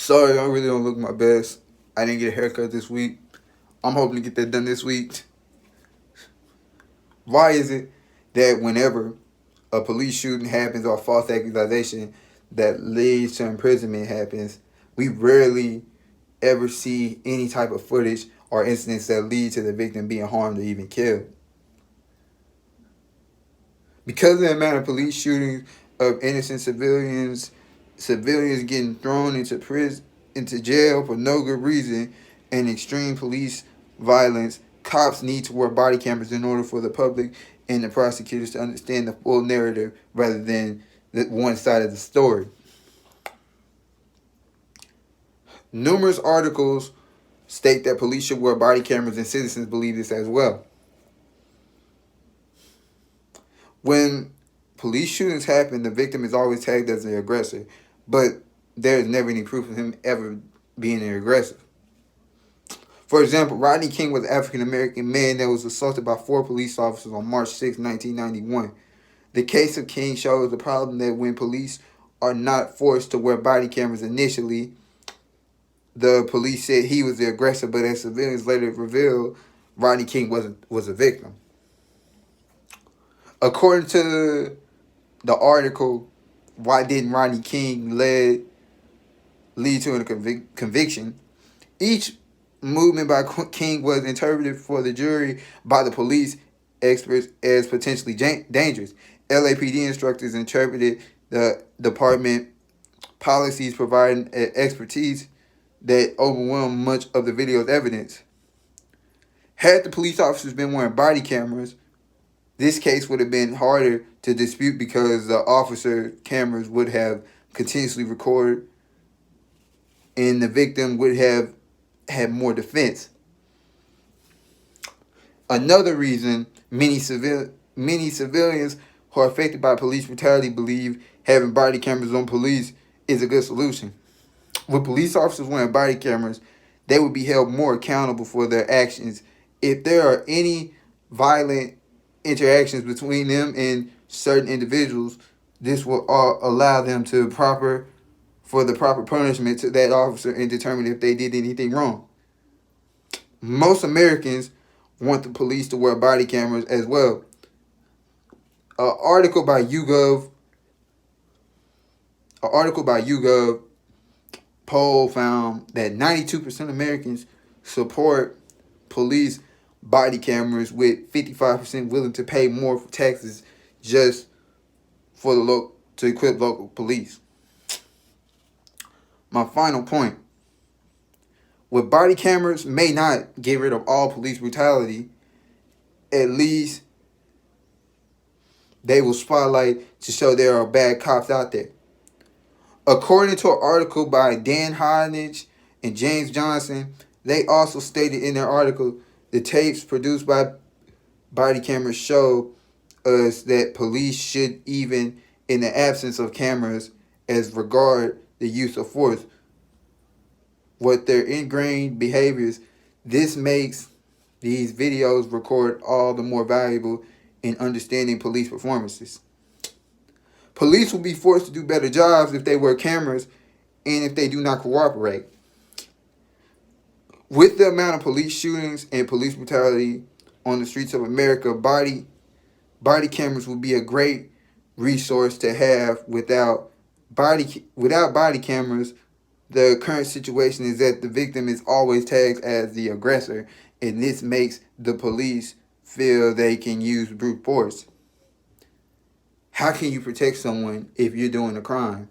Sorry, I really don't look my best. I didn't get a haircut this week. I'm hoping to get that done this week. Why is it that whenever a police shooting happens or a false accusation that leads to imprisonment happens, we rarely ever see any type of footage or incidents that lead to the victim being harmed or even killed? Because of the amount of police shootings of innocent civilians getting thrown into prison, into jail for no good reason, and extreme police violence, cops need to wear body cameras in order for the public and the prosecutors to understand the full narrative rather than the one side of the story. Numerous articles state that police should wear body cameras, and citizens believe this as well. When police shootings happen, the victim is always tagged as the aggressor, but there is never any proof of him ever being an aggressor. For example, Rodney King was an African-American man that was assaulted by 4 police officers on March 6, 1991. The case of King shows the problem that when police are not forced to wear body cameras initially, the police said he was the aggressor, but as civilians later revealed, Rodney King was a victim. According to the article, why didn't Rodney King lead to a conviction? Each movement by King was interpreted for the jury by the police experts as potentially dangerous. LAPD instructors interpreted the department policies, providing expertise that overwhelmed much of the video's evidence. Had the police officers been wearing body cameras, this case would have been harder to dispute because the officer cameras would have continuously recorded and the victim would have had more defense. Another reason many civilians who are affected by police brutality believe having body cameras on police is a good solution. With police officers wearing body cameras, they would be held more accountable for their actions. If there are any violent interactions between them and certain individuals, this will allow them to for the proper punishment to that officer and determine if they did anything wrong. Most Americans want the police to wear body cameras as well. An article by YouGov poll found that 92% of Americans support police body cameras, with 55% willing to pay more for taxes just for to equip local police. My final point: with body cameras may not get rid of all police brutality, at least they will spotlight to show there are bad cops out there. According to an article by Dan Hodnage and James Johnson, they also stated in their article the tapes produced by body cameras show us that police should, even in the absence of cameras, as regard the use of force, what their ingrained behaviors. This makes these videos record all the more valuable in understanding police performances. Police will be forced to do better jobs if they wear cameras and if they do not cooperate. With the amount of police shootings and police brutality on the streets of America, body cameras will be a great resource to have. Without body cameras, the current situation is that the victim is always tagged as the aggressor, and this makes the police feel they can use brute force. How can you protect someone if you're doing a crime?